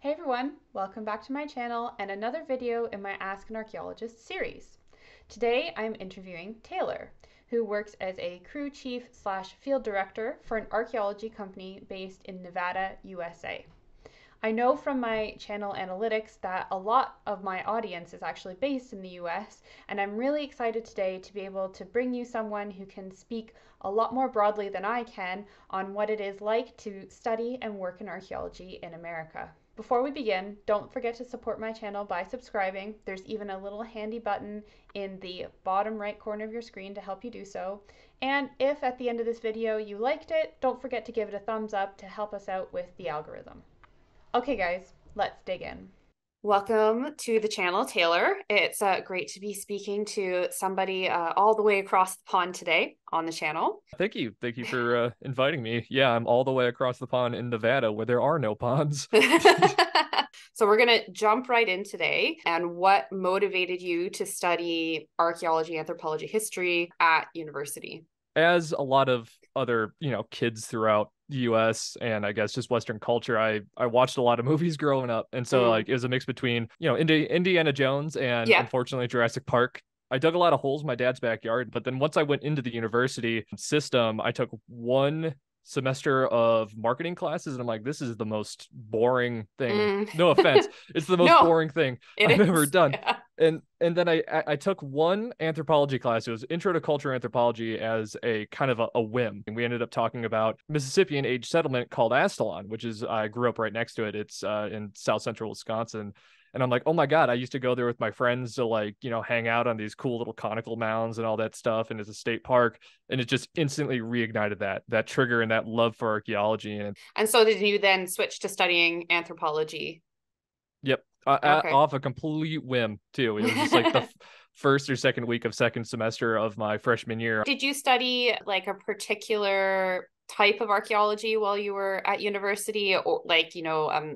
Hey everyone, welcome back to my channel and another video in my Ask an Archaeologist series. Today I'm interviewing Taylor, who works as a crew chief slash field director for an archaeology company based in Nevada, USA. I know from my channel analytics that a lot of my audience is actually based in the US, and I'm really excited today to be able to bring you someone who can speak a lot more broadly than I can on what it is like to study and work in archaeology in America. Before we begin, don't forget to support my channel by subscribing. There's even a little handy button in the bottom right corner of your screen to help you do so. And if at the end of this video you liked it, don't forget to give it a thumbs up to help us out with the algorithm. Okay, guys, let's dig in. Welcome to the channel, Taylor. It's great to be speaking to somebody all the way across the pond today on the channel. Thank you. Thank you for inviting me. Yeah, I'm all the way across the pond in Nevada where there are no ponds. So we're going to jump right in today. And what motivated you to study archaeology, anthropology, history at university? As a lot of other, kids throughout the US and I guess just Western culture, I watched a lot of movies growing up. And so like it was a mix between, Indiana Jones and Yeah. unfortunately Jurassic Park. I dug a lot of holes in my dad's backyard, but then once I went into the university system, I took one semester of marketing classes and I'm like, this is the most boring thing. No offense. It's the most No, boring thing it I've is. ever done. Yeah. And then I took one anthropology class. It was Intro to Cultural Anthropology as a kind of a whim. And we ended up talking about Mississippian age settlement called Astalon, which is I grew up right next to it. It's in South Central Wisconsin. And I'm like, oh my God, I used to go there with my friends to hang out on these cool little conical mounds and all that stuff. And it's a state park. And it just instantly reignited that trigger and that love for archaeology. And so did you then switch to studying anthropology? Yep. Okay. Off a complete whim too. It was just like the first or second week of second semester of my freshman year. Did you study like a particular type of archaeology while you were at university, or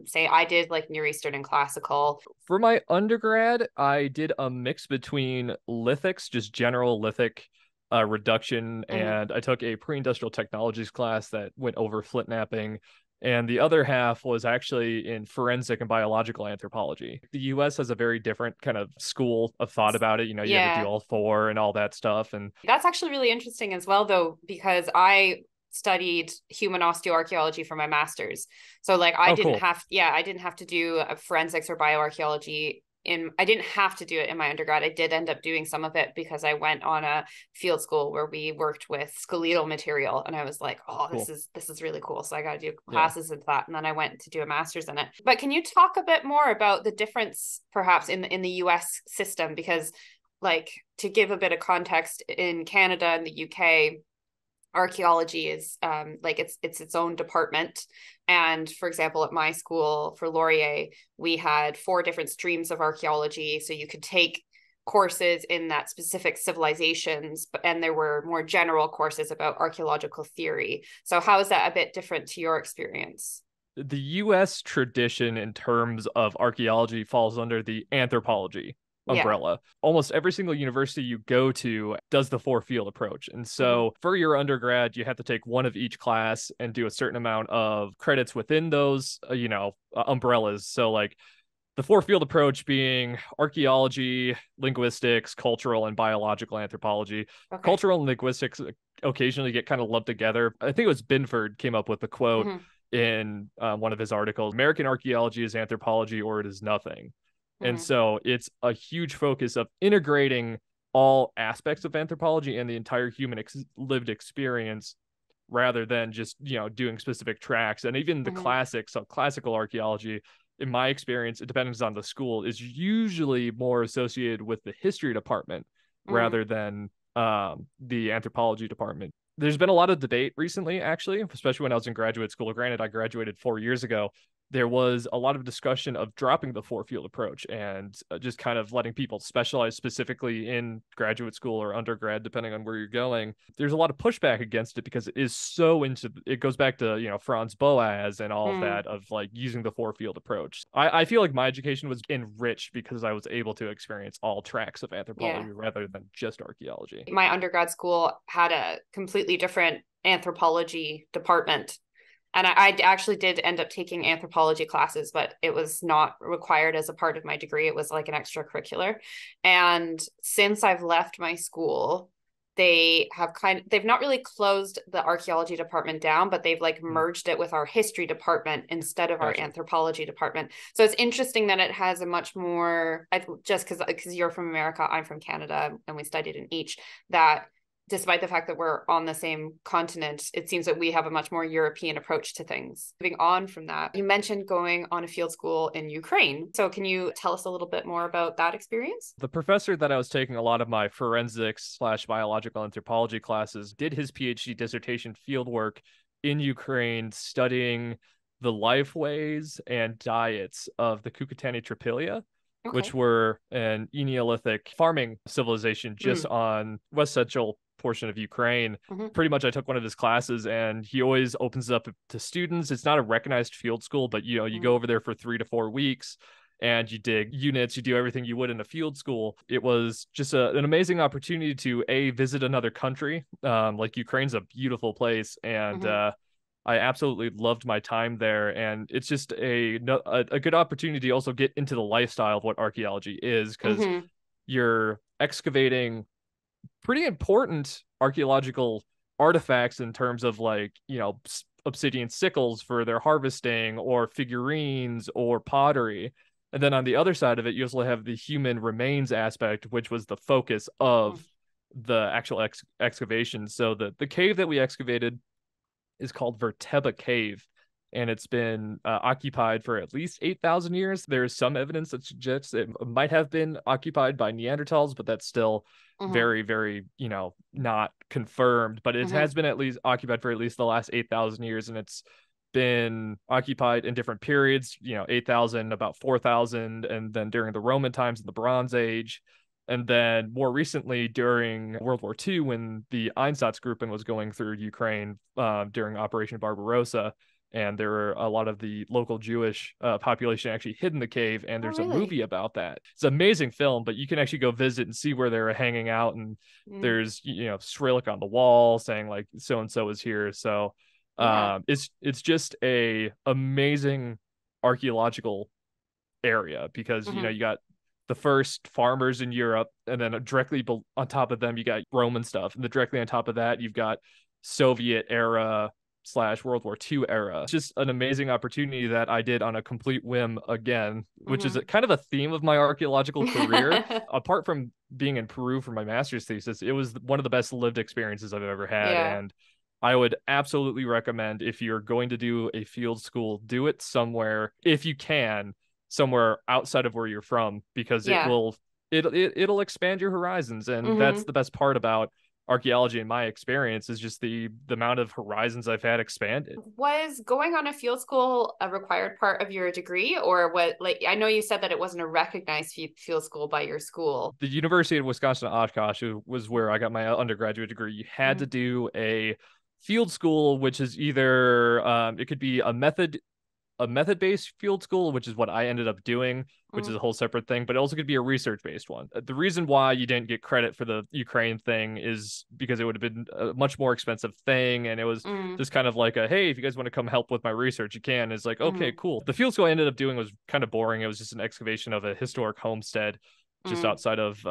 say I did like Near Eastern and classical? For my undergrad, I did a mix between lithics, just general lithic reduction, and I took a pre-industrial technologies class that went over flint napping. And the other half was actually in forensic and biological anthropology. The US has a very different kind of school of thought about it. You have to do all four and all that stuff. And that's actually really interesting as well, though, because I studied human osteoarchaeology for my master's. So like I didn't have to do forensics or bioarchaeology I didn't have to do it in my undergrad. I did end up doing some of it because I went on a field school where we worked with skeletal material, and I was like, oh, cool. this is really cool. So I got to do classes in that, and then I went to do a master's in it. But can you talk a bit more about the difference perhaps in the US system? Because like, to give a bit of context, in Canada and the UK, archaeology is it's its own department. And for example, at my school for Laurier, we had 4 different streams of archaeology, so you could take courses in that specific civilizations, and there were more general courses about archaeological theory. So how is that a bit different to your experience? The US tradition in terms of archaeology falls under the anthropology umbrella. Almost every single university you go to does the 4-field approach. And so for your undergrad, you have to take one of each class and do a certain amount of credits within those, umbrellas. So like the 4-field approach being archaeology, linguistics, cultural, and biological anthropology. Cultural and linguistics occasionally get kind of lumped together. I think it was Binford came up with the quote in one of his articles: American archaeology is anthropology or it is nothing. And so it's a huge focus of integrating all aspects of anthropology and the entire human lived experience rather than just, doing specific tracks. And even the classics, so classical archaeology, in my experience, it depends on the school, is usually more associated with the history department rather than the anthropology department. There's been a lot of debate recently, actually, especially when I was in graduate school. Granted, I graduated 4 years ago. There was a lot of discussion of dropping the 4-field approach and just kind of letting people specialize specifically in graduate school or undergrad, depending on where you're going. There's a lot of pushback against it because it is so it goes back to, Franz Boas and all of that of like using the 4-field approach. I feel like my education was enriched because I was able to experience all tracks of anthropology rather than just archaeology. My undergrad school had a completely different anthropology department. And I actually did end up taking anthropology classes, but it was not required as a part of my degree. It was like an extracurricular. And since I've left my school, they've not really closed the archaeology department down, but they've like Mm, merged it with our history department instead of our gotcha. anthropology department. So it's interesting that it has a much more, just because you're from America, I'm from Canada, and we studied in each, that despite the fact that we're on the same continent, it seems that we have a much more European approach to things. Moving on from that, you mentioned going on a field school in Ukraine. So can you tell us a little bit more about that experience? The professor that I was taking a lot of my forensics slash biological anthropology classes did his PhD dissertation fieldwork in Ukraine, studying the lifeways and diets of the Kukutani Tripilia, which Okay. were an Neolithic farming civilization just Mm. on west central portion of Ukraine. Mm-hmm. Pretty much I took one of his classes and he always opens it up to students. It's not a recognized field school, but you go Mm. over there for 3 to 4 weeks and you dig units, you do everything you would in a field school. It was just an amazing opportunity to visit another country. Like Ukraine's a beautiful place, and Mm-hmm. I absolutely loved my time there. And it's just a good opportunity to also get into the lifestyle of what archaeology is, because Mm-hmm. you're excavating pretty important archaeological artifacts in terms of like, obsidian sickles for their harvesting or figurines or pottery. And then on the other side of it, you also have the human remains aspect, which was the focus of the actual excavation. So the cave that we excavated is called Verteba Cave, and it's been occupied for at least 8,000 years. There's some evidence that suggests it might have been occupied by Neanderthals, but that's still Mm-hmm. very, very, not confirmed. But it Mm-hmm. has been at least occupied for at least the last 8,000 years, and it's been occupied in different periods, 8,000, about 4,000, and then during the Roman times in the Bronze Age. And then more recently, during World War II, when the Einsatzgruppen was going through Ukraine during Operation Barbarossa, and there were a lot of the local Jewish population actually hid in the cave, and Oh, there's a really? movie about that. It's an amazing film, but you can actually go visit and see where they were hanging out, and Mm. there's Cyrillic on the wall saying like so and so is here. So Yeah. it's just a amazing archaeological area, because Mm-hmm. you got the first farmers in Europe, and then directly on top of them you got Roman stuff, and then directly on top of that you've got Soviet era slash World War II era. It's just an amazing opportunity that I did on a complete whim again, which is Mm-hmm. kind of a theme of my archaeological career. Apart from being in Peru for my master's thesis, it was one of the best lived experiences I've ever had. Yeah. And I would absolutely recommend, if you're going to do a field school, do it somewhere, if you can, somewhere outside of where you're from, because Yeah. it'll expand your horizons. And that's Mm-hmm. the best part about archaeology in my experience, is just the amount of horizons I've had expanded. Was going on a field school a required part of your degree, or what? Like, I know you said that it wasn't a recognized field school by your school. The University of Wisconsin Oshkosh was where I got my undergraduate degree. You had to Mm-hmm. do a field school, which is either it could be a method-based field school, which is what I ended up doing, which is a whole separate thing, but it also could be a research-based one. The reason why you didn't get credit for the Ukraine thing is because it would have been a much more expensive thing, and it was Mm-hmm. just kind of like a, hey, if you guys want to come help with my research, you can. It's like, okay, Mm-hmm. cool. The field school I ended up doing was kind of boring. It was just an excavation of a historic homestead just Mm-hmm. outside of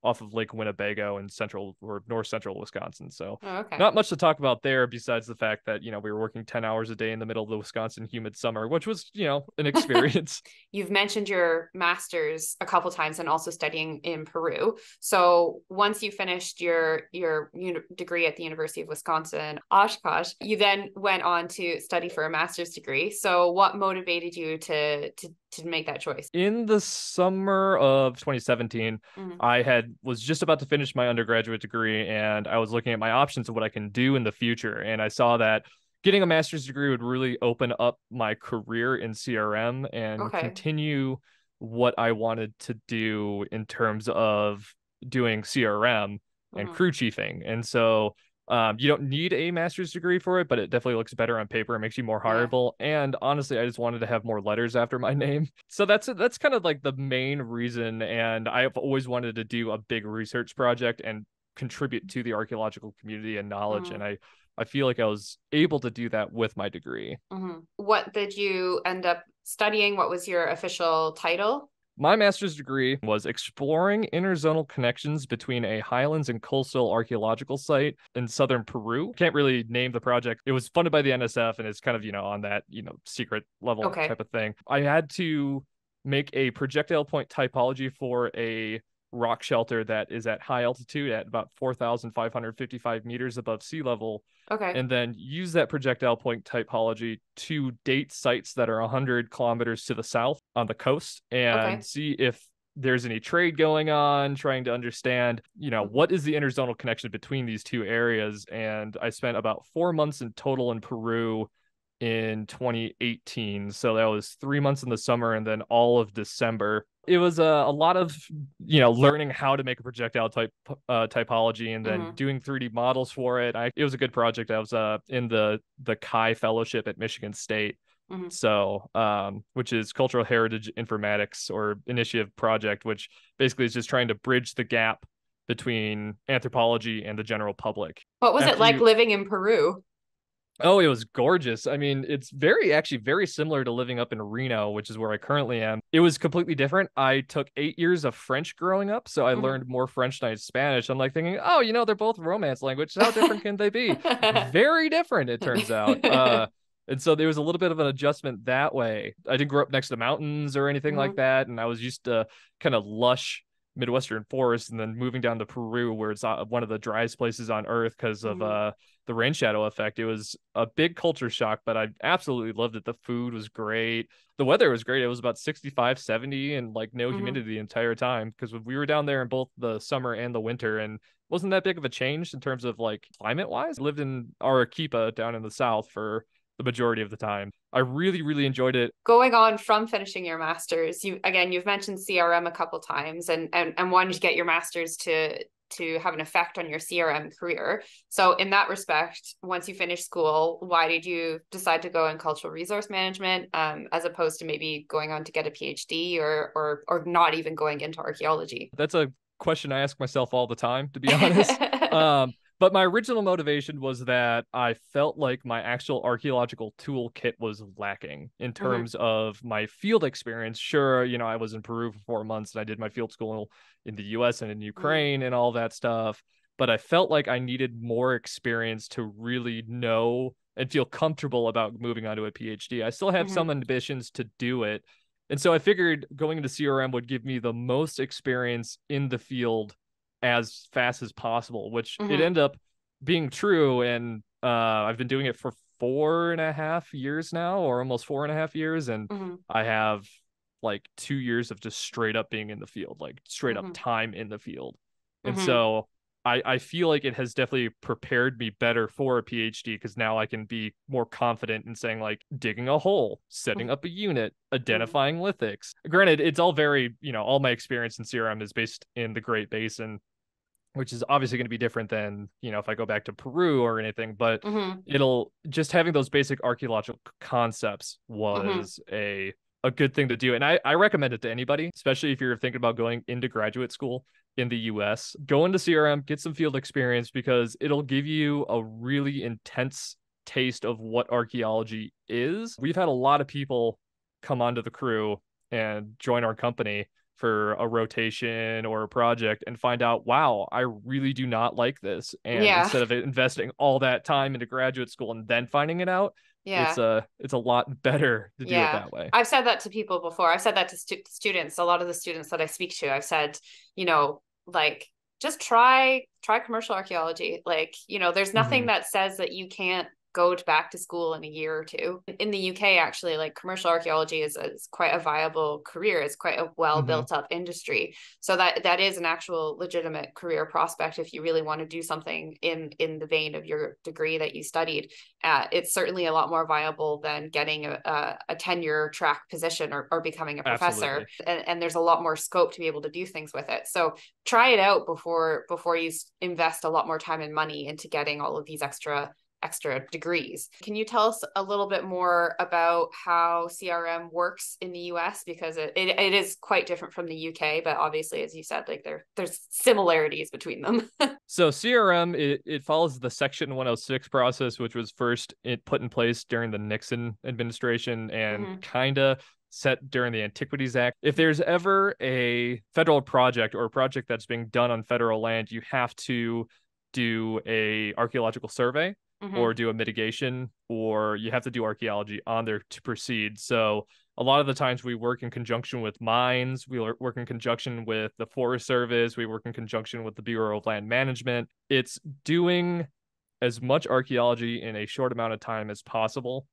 off of Lake Winnebago in central or north central Wisconsin. So Oh, okay. not much to talk about there, besides the fact that we were working 10 hours a day in the middle of the Wisconsin humid summer, which was an experience. You've mentioned your master's a couple times and also studying in Peru. So once you finished your degree at the University of Wisconsin Oshkosh, you then went on to study for a master's degree. So what motivated you to make that choice? In the summer of 2017, Mm-hmm. was just about to finish my undergraduate degree, and I was looking at my options of what I can do in the future, and I saw that getting a master's degree would really open up my career in CRM and Okay. continue what I wanted to do in terms of doing CRM and Mm-hmm. crew chiefing. And so you don't need a master's degree for it, but it definitely looks better on paper. It makes you more Yeah. hireable. And honestly, I just wanted to have more letters after my name. So that's kind of like the main reason. And I've always wanted to do a big research project and contribute to the archaeological community and knowledge. Mm-hmm. And I I feel like I was able to do that with my degree. What did you end up studying? What was your official title? My master's degree was exploring interzonal connections between a highlands and coastal archaeological site in southern Peru. Can't really name the project. It was funded by the NSF and it's kind of, on that, secret level Okay. type of thing. I had to make a projectile point typology for a rock shelter that is at high altitude at about 4,555 meters above sea level, Okay. and then use that projectile point typology to date sites that are 100 kilometers to the south on the coast and Okay. see if there's any trade going on, trying to understand, what is the interzonal connection between these two areas. And I spent about 4 months in total in Peru in 2018. So that was 3 months in the summer and then all of December. It was a lot of, learning how to make a projectile typology and then doing 3D models for it. It was a good project. I was in the Chi Fellowship at Michigan State. So, which is Cultural Heritage Informatics or Initiative Project, which basically is just trying to bridge the gap between anthropology and the general public. What was it like living in Peru? Oh, it was gorgeous. I mean, it's actually very similar to living up in Reno, which is where I currently am. It was completely different. I took 8 years of French growing up, so I learned more French than I did Spanish. I'm like thinking, oh, they're both Romance language. How different can they be? Very different, it turns out. And so there was a little bit of an adjustment that way. I didn't grow up next to mountains or anything like that, and I was used to kind of lush Midwestern forest, and then moving down to Peru, where it's one of the driest places on earth because of the rain shadow effect. It was a big culture shock, but I absolutely loved it. The food was great. The weather was great. It was about 65, 70 and like no humidity the entire time because we were down there in both the summer and the winter, and wasn't that big of a change in terms of like climate wise. I lived in Arequipa down in the south for the majority of the time. I really, really enjoyed it. Going on from finishing your master's, you've mentioned CRM a couple times and wanted to get your master's to have an effect on your CRM career. So in that respect, once you finish school, why did you decide to go in cultural resource management as opposed to maybe going on to get a PhD or not even going into archaeology? That's a question I ask myself all the time, to be honest. But my original motivation was that I felt like my actual archaeological toolkit was lacking in terms of my field experience. Sure, I was in Peru for 4 months and I did my field school in the US and in Ukraine and all that stuff. But I felt like I needed more experience to really know and feel comfortable about moving on to a PhD. I still have some ambitions to do it. And so I figured going into CRM would give me the most experience in the field as fast as possible, which it ended up being true. And I've been doing it for 4.5 years now, or almost 4.5 years. And I have like 2 years of just straight up being in the field, like straight up time in the field. And so I feel like it has definitely prepared me better for a PhD because now I can be more confident in saying like digging a hole, setting up a unit, identifying lithics. Granted, it's all very, all my experience in CRM is based in the Great Basin, which is obviously going to be different than, if I go back to Peru or anything, but it'll just having those basic archaeological concepts was a good thing to do. And I recommend it to anybody, especially if you're thinking about going into graduate school in the US. Go into CRM, get some field experience because it'll give you a really intense taste of what archaeology is. We've had a lot of people come onto the crew and join our company for a rotation or a project and find out, wow, I really do not like this. And instead of investing all that time into graduate school and then finding it out, it's a lot better to do it that way. I've said that to people before. I've said that to students. A lot of the students that I speak to, I've said, like just try commercial archaeology. Like, there's nothing that says that you can't go back to school in a year or two. In the UK, actually, like commercial archaeology is quite a viable career. It's quite a well built up industry. So that is an actual legitimate career prospect if you really want to do something in the vein of your degree that you studied. It's certainly a lot more viable than getting a tenure track position or becoming a professor. And there's a lot more scope to be able to do things with it. So try it out before you invest a lot more time and money into getting all of these extra degrees. Can you tell us a little bit more about how CRM works in the US? Because it is quite different from the UK, but obviously, as you said, like there's similarities between them. So CRM, it follows the Section 106 process, which was first put in place during the Nixon administration and Mm-hmm. kind of set during the Antiquities Act. If there's ever a federal project or a project that's being done on federal land, you have to do a archaeological survey Mm-hmm. or do a mitigation, or you have to do archaeology on there to proceed. So a lot of the times we work in conjunction with mines, we work in conjunction with the Forest Service, we work in conjunction with the Bureau of Land Management. It's doing as much archaeology in a short amount of time as possible.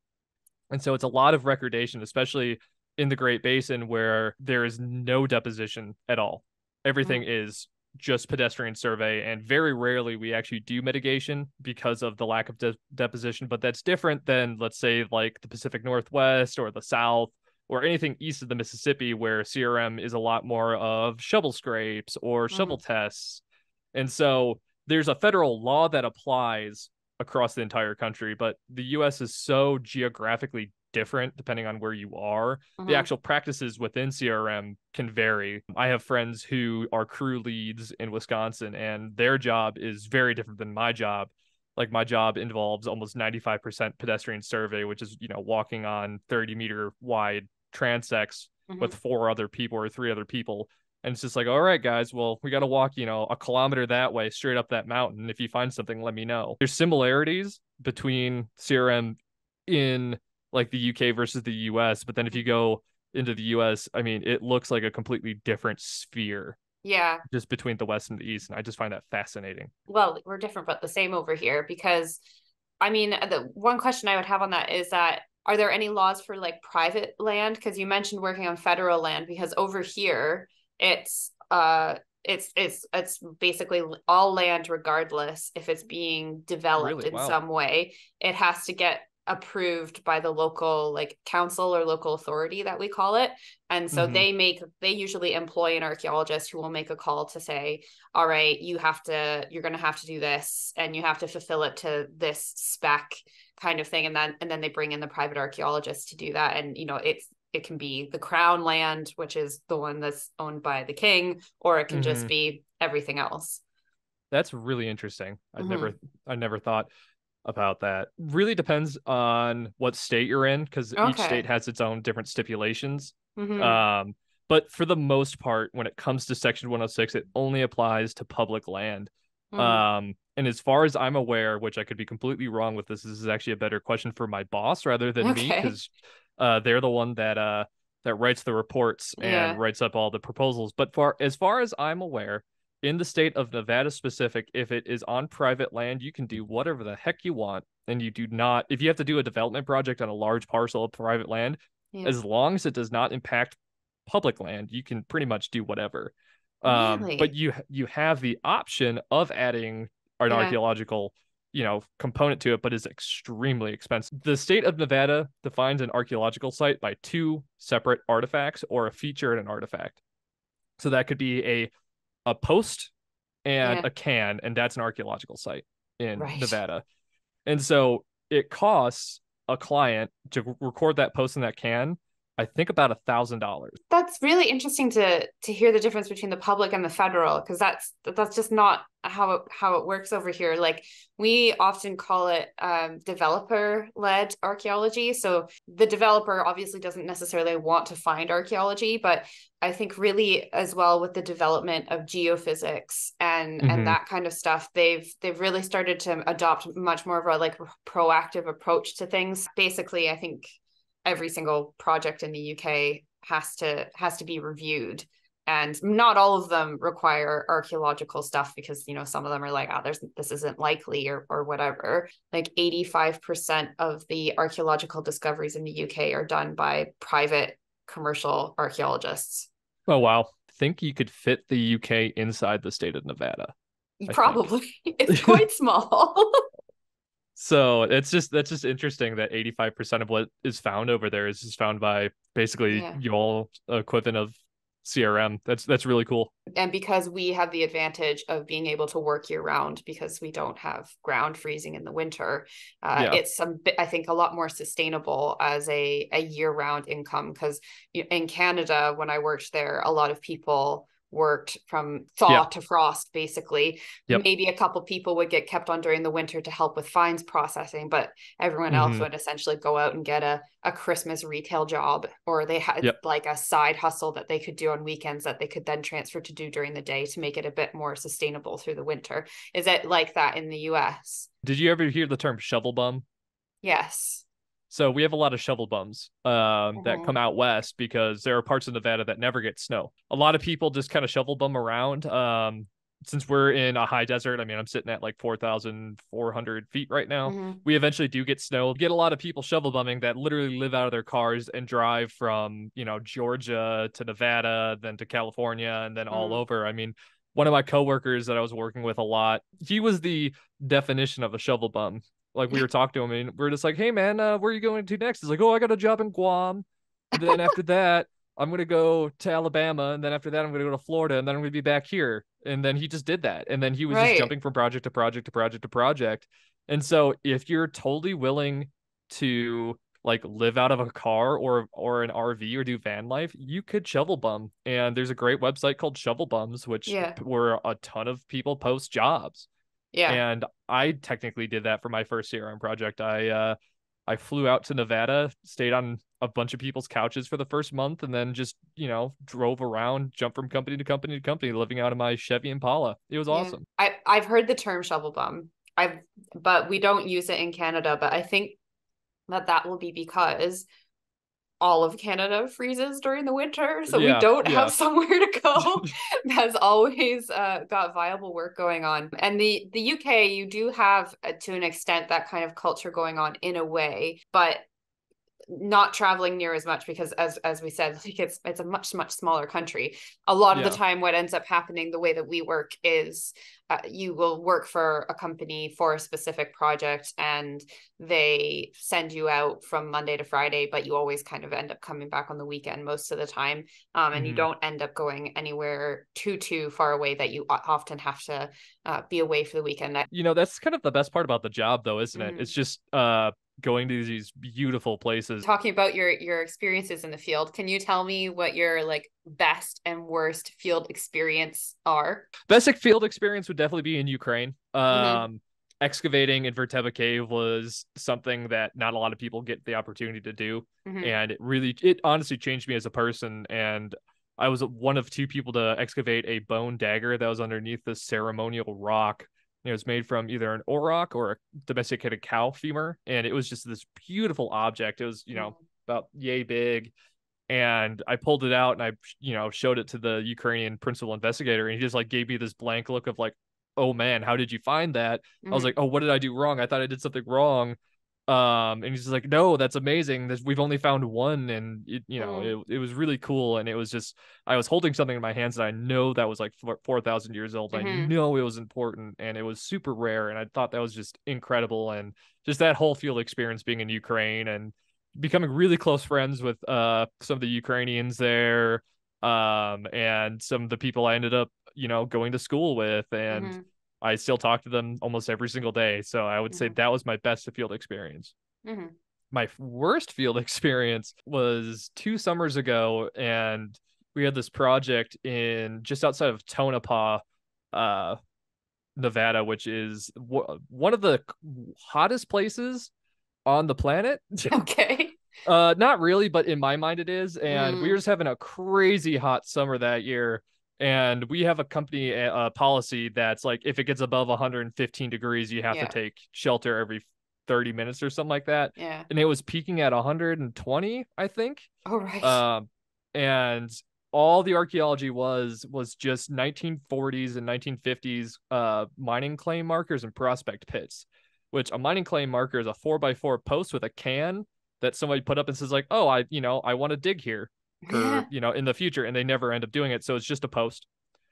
And so it's a lot of recordation, especially in the Great Basin where there is no deposition at all. Everything Mm-hmm. is just pedestrian survey, and very rarely we actually do mitigation because of the lack of deposition. But that's different than, let's say, like the Pacific Northwest or the South or anything east of the Mississippi, where CRM is a lot more of shovel scrapes or Mm-hmm. shovel tests. And so there's a federal law that applies across the entire country, but the US is so geographically different depending on where you are. The Mm-hmm. actual practices within CRM can vary. I have friends who are crew leads in Wisconsin, and their job is very different than my job. Like my job involves almost 95% pedestrian survey, which is, walking on 30-meter wide transects Mm-hmm. with four other people or three other people. And it's just like, all right, guys, well, we got to walk, a kilometer that way straight up that mountain. If you find something, let me know. There's similarities between CRM in like the UK versus the US, but then if you go into the US, I mean, it looks like a completely different sphere Yeah. just between the West and the East. And I just find that fascinating. Well, we're different but the same over here because I mean, the one question I would have on that is that are there any laws for like private land? Because you mentioned working on federal land, because over here it's basically all land regardless if it's being developed Really? in Wow. some way. It has to get approved by the local like council or local authority that we call it. And so Mm-hmm. they usually employ an archaeologist who will make a call to say, all right, you're going to have to do this and you have to fulfill it to this spec kind of thing. And then they bring in the private archaeologist to do that. And, it can be the crown land, which is the one that's owned by the king, or it can Mm-hmm. just be everything else. That's really interesting. Mm-hmm. I never thought about that. Really depends on what state you're in, because each state Okay. has its own different stipulations. Mm-hmm. Um, but for the most part, when it comes to Section 106, it only applies to public land. Mm-hmm. And as far as I'm aware, which I could be completely wrong with this is actually a better question for my boss rather than me, Okay. because they're the one that writes the reports and Yeah. writes up all the proposals. But as far as I'm aware, in the state of Nevada specific, if it is on private land, you can do whatever the heck you want. And you do not, if you have to do a development project on a large parcel of private land, Yeah. as long as it does not impact public land, you can pretty much do whatever. But Really? you have the option of adding an Yeah. archaeological, component to it, but it's extremely expensive. The state of Nevada defines an archaeological site by two separate artifacts or a feature in an artifact. So that could be a post and Yeah. a can, and that's an archaeological site in Right. Nevada. And so it costs a client to record that post and that can, I think about $1,000. That's really interesting to hear the difference between the public and the federal, because that's just not how it works over here. Like we often call it developer led archaeology. So the developer obviously doesn't necessarily want to find archaeology, but I think really as well with the development of geophysics and Mm-hmm. that kind of stuff, they've really started to adopt much more of a like proactive approach to things. Basically, I think every single project in the UK has to be reviewed, and not all of them require archaeological stuff because some of them are like, oh, this isn't likely or whatever. Like 85% of the archaeological discoveries in the UK are done by private commercial archaeologists. Oh wow. Think you could fit the UK inside the state of Nevada, I think. Probably. It's quite small. So that's just interesting that 85% of what is found over there is just found by basically Yeah. y'all equivalent of CRM. That's really cool. And because we have the advantage of being able to work year round because we don't have ground freezing in the winter, Yeah. it's I think a lot more sustainable as a year round income. Because in Canada, when I worked there, a lot of people worked from Yeah. thaw to frost, basically. Yep. Maybe a couple people would get kept on during the winter to help with fines processing, but everyone else Hmm. would essentially go out and get a Christmas retail job, or they had Yep. like a side hustle that they could do on weekends that they could then transfer to do during the day to make it a bit more sustainable through the winter. Is it like that in the US? Did you ever hear the term shovel bum? Yes. So we have a lot of shovel bums that come Mm-hmm. out west because there are parts of Nevada that never get snow. A lot of people just kind of shovel bum around. Since we're in a high desert, I mean, I'm sitting at like 4,400 feet right now. Mm-hmm. We eventually do get snow. We get a lot of people shovel bumming that literally live out of their cars and drive from, Georgia to Nevada, then to California, and then all Mm. over. I mean, one of my coworkers that I was working with a lot, he was the definition of a shovel bum. Like we were talking to him and we are just like, hey man, where are you going to next? He's like, oh, I got a job in Guam. And then after that, I'm gonna go to Alabama, and then after that, I'm gonna go to Florida, and then I'm gonna be back here. And then he just did that. And then he was just Right. jumping from project to project to project to project. And so if you're totally willing to like live out of a car or an RV or do van life, you could shovel bum. And there's a great website called Shovel Bums, which Yeah. where a ton of people post jobs. Yeah. And I technically did that for my first CRM project. I flew out to Nevada, stayed on a bunch of people's couches for the first month, and then just, drove around, jumped from company to company to company, living out of my Chevy Impala. It was Yeah. awesome. I've heard the term shovel bum. But we don't use it in Canada, but I think that will be because all of Canada freezes during the winter, so we Yeah, don't have yeah. somewhere to go. Has always got viable work going on. And the UK, you do have to an extent that kind of culture going on in a way, but not traveling near as much because as we said, like it's a much smaller country. A lot of the Yeah. time what ends up happening the way that we work is you will work for a company for a specific project and they send you out from Monday to Friday, but you always kind of end up coming back on the weekend most of the time, and you Hmm. don't end up going anywhere too far away that you often have to be away for the weekend. That's kind of the best part about the job though, isn't it? Mhm. It's just going to these beautiful places. Talking about your experiences in the field, can you tell me what your like best and worst field experience are? Best field experience would definitely be in Ukraine. Mm-hmm. Excavating in Verteva Cave was something that not a lot of people get the opportunity to do. Mm-hmm. And it honestly changed me as a person. And I was one of two people to excavate a bone dagger that was underneath this ceremonial rock. It was made from either an auroch or a domesticated cow femur. And it was just this beautiful object. It was, about yay big. And I pulled it out and I, showed it to the Ukrainian principal investigator. And he just like gave me this blank look of like, oh man, how did you find that? I was Mm-hmm. like, oh, what did I do wrong? I thought I did something wrong. And he's just like, no, that's amazing. We've only found one, and Mm-hmm. it was really cool. And it was just, I was holding something in my hands that I know that was like 4,000 years old. I Mm-hmm. know it was important, and it was super rare, and I thought that was just incredible. And just that whole field experience being in Ukraine and becoming really close friends with some of the Ukrainians there, and some of the people I ended up going to school with, and Mm-hmm. I still talk to them almost every single day. So I would say Mm-hmm. that was my best field experience. Mm-hmm. My worst field experience was 2 summers ago, and we had this project in just outside of Tonopah, uh, Nevada, which is one of the hottest places on the planet. Okay. Not really, but in my mind it is. And we were Mm. just having a crazy hot summer that year. And we have a company policy that's like if it gets above 115 degrees, you have to Yeah. take shelter every 30 minutes or something like that. Yeah. And it was peaking at 120, I think. All right. Um, and all the archaeology was just 1940s and 1950s mining claim markers and prospect pits, which a mining claim marker is a 4x4 post with a can that somebody put up and says like, oh, I want to dig here for, Yeah. in the future, and they never end up doing it. So it's just a post.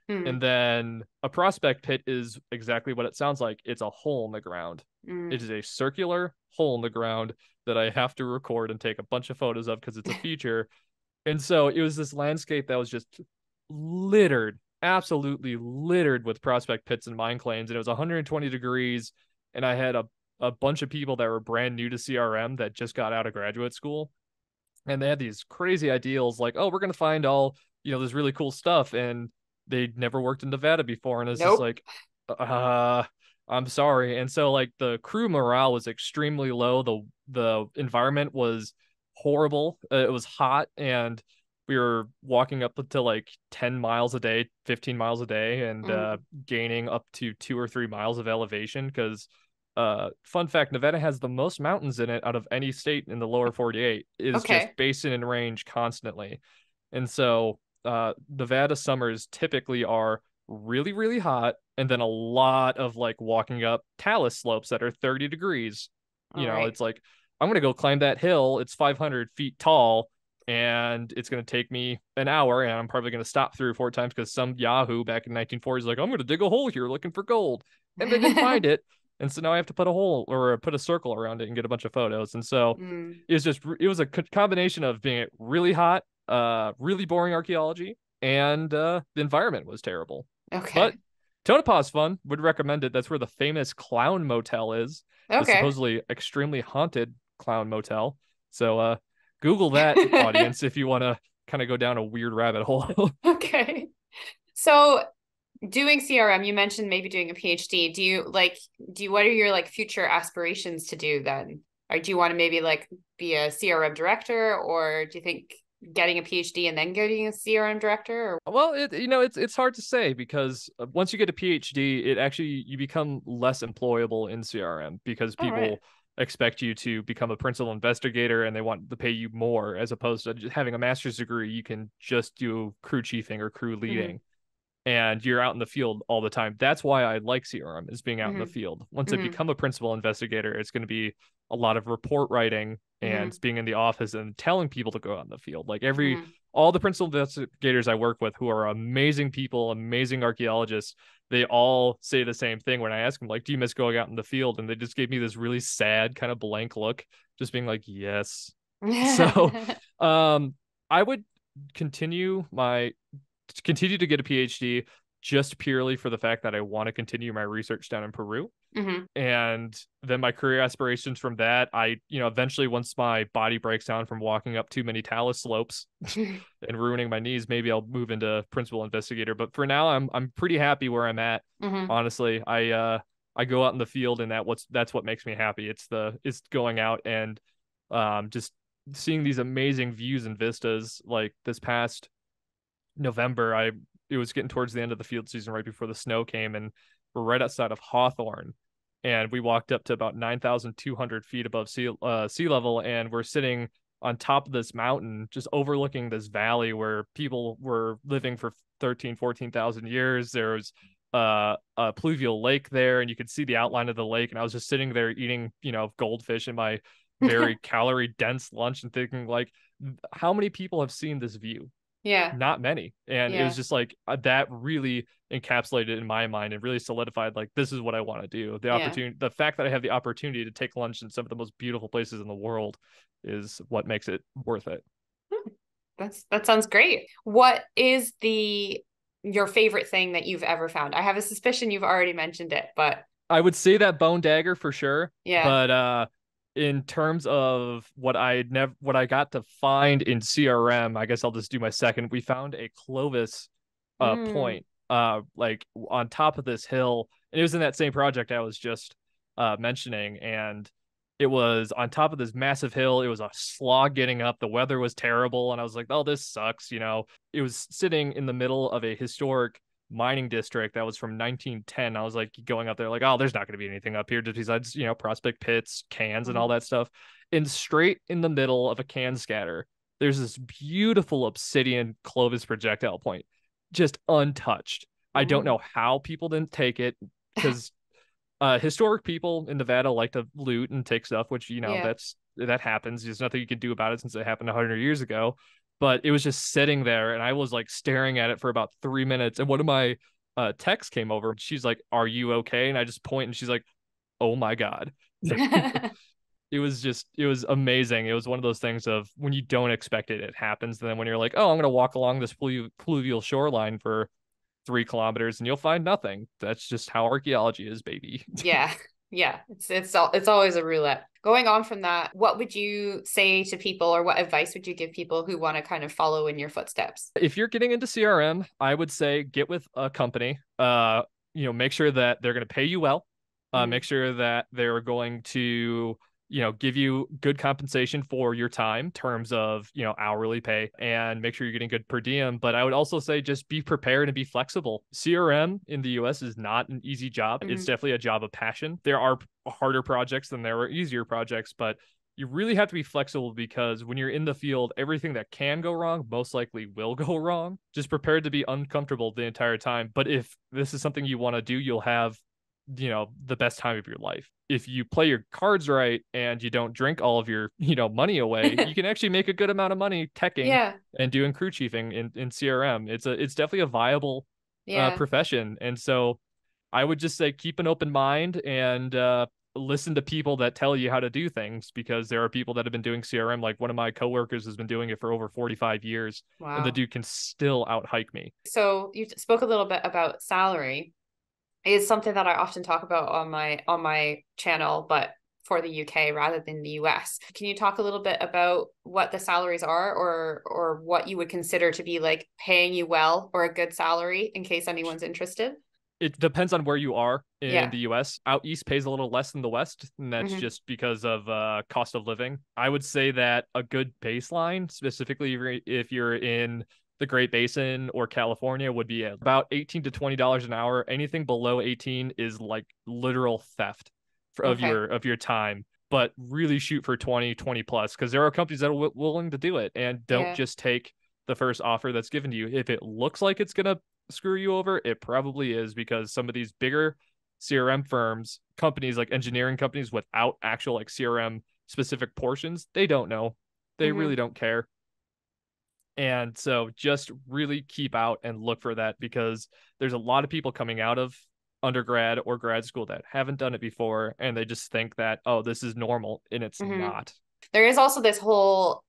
Mm. And then a prospect pit is exactly what it sounds like. It's a hole in the ground. Mm. It is a circular hole in the ground that I have to record and take a bunch of photos of because it's a feature. And so it was this landscape that was just littered, absolutely littered with prospect pits and mine claims. And it was 120 degrees. And I had a bunch of people that were brand new to CRM that just got out of graduate school. And they had these crazy ideals like, oh, we're going to find all, this really cool stuff. And they'd never worked in Nevada before, and it's just Nope. like, uh, I'm sorry. And so like the crew morale was extremely low. The environment was horrible. It was hot, and we were walking up to like 10 miles a day, 15 miles a day, and Mm. gaining up to 2 or 3 miles of elevation because fun fact, Nevada has the most mountains in it out of any state in the lower 48. It is just Okay. basin and range constantly. And so Nevada summers typically are really, really hot, and then a lot of like walking up talus slopes that are 30 degrees. All right. It's like, I'm going to go climb that hill. It's 500 feet tall, and it's going to take me an hour, and I'm probably going to stop 3 or 4 times because some Yahoo back in 1940s like, I'm going to dig a hole here looking for gold. And they didn't find it. And so now I have to put a hole or put a circle around it and get a bunch of photos. And so Mm. it was a combination of being really hot, really boring archaeology, and the environment was terrible. But Okay. Tonopah's fun. Would recommend it. That's where the famous Clown Motel is. The Okay. supposedly extremely haunted Clown Motel. So Google that, audience, if you want to kind of go down a weird rabbit hole. Okay. So doing CRM, you mentioned maybe doing a PhD. What are your like future aspirations to do then? Or do you want to maybe like be a CRM director, or do you think getting a PhD and then getting a CRM director? Or Well, it's hard to say because once you get a PhD, it actually you become less employable in CRM because all right. people expect you to become a principal investigator and they want to pay you more as opposed to just having a master's degree. You can just do crew chiefing or crew Mm-hmm. leading, and you're out in the field all the time. That's why I like CRM is being out in the Mm-hmm. field. Once I Mm-hmm. become a principal investigator, it's going to be a lot of report writing and Mm-hmm. being in the office and telling people to go out in the field. Like Mm-hmm. all the principal investigators I work with who are amazing people, amazing archaeologists, they all say the same thing when I ask them, like, do you miss going out in the field? And they just gave me this really sad kind of blank look, just being like, yes. So, um, I would continue my continue to get a PhD just purely for the fact that I want to continue my research down in Peru. Mm-hmm. And then my career aspirations from that, eventually once my body breaks down from walking up too many talus slopes and ruining my knees, maybe I'll move into principal investigator. But for now, I'm pretty happy where I'm at. Mm-hmm. Honestly, I go out in the field and that's what makes me happy. It's going out and just seeing these amazing views and vistas. Like this past November, it was getting towards the end of the field season right before the snow came, and we're right outside of Hawthorne, and we walked up to about 9,200 feet above sea level, and we're sitting on top of this mountain, just overlooking this valley where people were living for 13, 14,000 years. There was a pluvial lake there, and you could see the outline of the lake. And I was just sitting there eating, goldfish in my very calorie dense lunch and thinking, like, how many people have seen this view? Yeah. Not many. And it was Yeah. just like that really encapsulated in my mind and really solidified like this is what I want to do. Yeah. The fact that I have the opportunity to take lunch in some of the most beautiful places in the world is what makes it worth it. That sounds great. What is your favorite thing that you've ever found? I have a suspicion you've already mentioned it, but I would say that bone dagger for sure, yeah. but in terms of what I got to find in CRM, I guess I'll just do my second. We found a Clovis Mm. point like on top of this hill, and it was in that same project I was just mentioning, and it was on top of this massive hill. It was a slog getting up. The weather was terrible, and I was like, "Oh, this sucks." It was sitting in the middle of a historic mining district that was from 1910. I was like going up there like, oh, there's not going to be anything up here just besides, prospect pits, cans, and all Mm. that stuff. And straight in the middle of a can scatter, there's this beautiful obsidian Clovis projectile point, just untouched. I don't Mm. know how people didn't take it because historic people in Nevada like to loot and take stuff, which Yeah. that happens. There's nothing you can do about it since it happened 100 years ago. But it was just sitting there, and I was like staring at it for about 3 minutes. And one of my techs came over. She's like, "Are you okay?" And I just point, and she's like, "Oh my god." It was amazing. It was one of those things of when you don't expect it, it happens. And then when you're like, "Oh, I'm gonna walk along this pluvial shoreline for 3 kilometers and you'll find nothing." That's just how archaeology is, baby. Yeah. Yeah, it's always a roulette. Going on from that, what would you say to people, or what advice would you give people who want to kind of follow in your footsteps? If you're getting into CRM, I would say get with a company. Make sure that they're going to pay you well. Make Mm-hmm. sure that they're going to, give you good compensation for your time, terms of, hourly pay, and make sure you're getting good per diem. But I would also say just be prepared and be flexible. CRM in the US is not an easy job. It's Mm-hmm. definitely a job of passion. There are harder projects than there are easier projects, but you really have to be flexible because when you're in the field, everything that can go wrong most likely will go wrong. Just prepared to be uncomfortable the entire time. But if this is something you want to do, you'll have, the best time of your life. If you play your cards right and you don't drink all of your, money away, you can actually make a good amount of money teching Yeah, and doing crew chiefing in CRM. It's definitely a viable yeah. profession. And so I would just say keep an open mind and listen to people that tell you how to do things because there are people that have been doing CRM. Like one of my coworkers has been doing it for over 45 years, and the Wow. dude can still out hike me. So you spoke a little bit about salary. Is something that I often talk about on my channel, but for the UK rather than the US. Can you talk a little bit about what the salaries are, or what you would consider to be like paying you well or a good salary in case anyone's interested? It depends on where you are in Yeah. the US. Out east pays a little less than the west, and that's Mm-hmm. just because of cost of living. I would say that a good baseline, specifically if you're in the Great Basin or California, would be about $18 to $20 an hour. Anything below 18 is like literal theft of Okay. your time. But really shoot for 20 plus because there are companies that are willing to do it, and don't Yeah. just take the first offer that's given to you. If it looks like it's gonna screw you over, it probably is because some of these bigger CRM firms, companies like engineering companies without actual like CRM specific portions, they don't know. They Mm-hmm. really don't care. And so just really keep out and look for that because there's a lot of people coming out of undergrad or grad school that haven't done it before and they just think that, oh, this is normal, and it's Mm-hmm. not. There is also this whole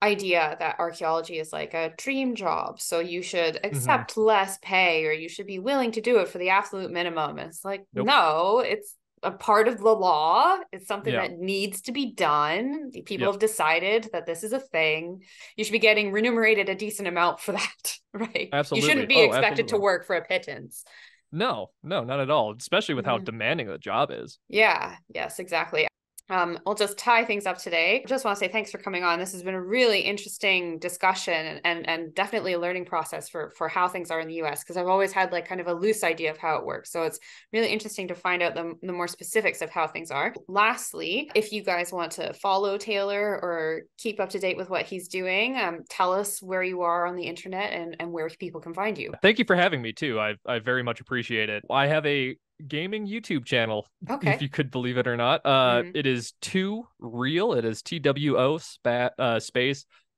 idea that archaeology is like a dream job. So you should Mm-hmm. accept less pay, or you should be willing to do it for the absolute minimum. And it's like, Nope. no, it's a part of the law. It's something Yeah. that needs to be done. People Yep. have decided that this is a thing. You should be getting remunerated a decent amount for that, right? You shouldn't Absolutely. be Oh, expected to absolutely. work for a pittance. No, no, not at all, especially with how Yeah. demanding the job is. Yeah, yes, exactly. We'll just tie things up today. Just want to say thanks for coming on. This has been a really interesting discussion, and definitely a learning process for how things are in the US, because I've always had like kind of a loose idea of how it works. So it's really interesting to find out the more specifics of how things are. Lastly, if you guys want to follow Taylor or keep up to date with what he's doing, tell us where you are on the internet and where people can find you. Thank you for having me too. I very much appreciate it. I have a gaming YouTube channel, if Okay. you could believe it or not. Mm, It is Too Real. It is space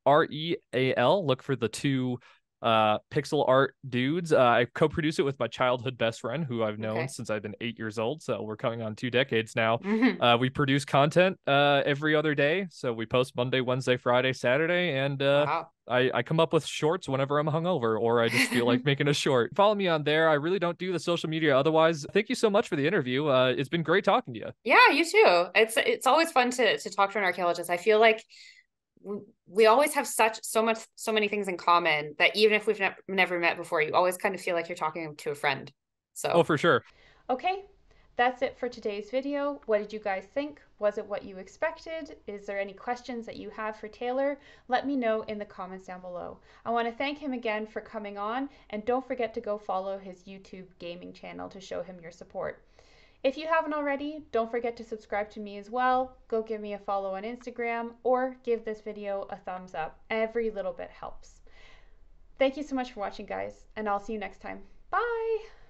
REAL. Look for the two pixel art dudes. I co-produce it with my childhood best friend who I've known okay. since I've been 8 years old. So we're coming on 2 decades now. Mm-hmm. We produce content every other day. So we post Monday, Wednesday, Friday, Saturday, and Wow. I come up with shorts whenever I'm hungover or I just feel like making a short. Follow me on there. I really don't do the social media otherwise. Thank you so much for the interview. It's been great talking to you. Yeah, you too. It's always fun to talk to an archaeologist. I feel like we always have so many things in common that even if we've never met before, you always kind of feel like you're talking to a friend. Oh, So, for sure. okay, that's it for today's video. What did you guys think? Was it what you expected? Is there any questions that you have for Taylor? Let me know in the comments down below. I want to thank him again for coming on, and don't forget to go follow his YouTube gaming channel to show him your support. If you haven't already, don't forget to subscribe to me as well. Go give me a follow on Instagram or give this video a thumbs up. Every little bit helps. Thank you so much for watching, guys, and I'll see you next time. Bye!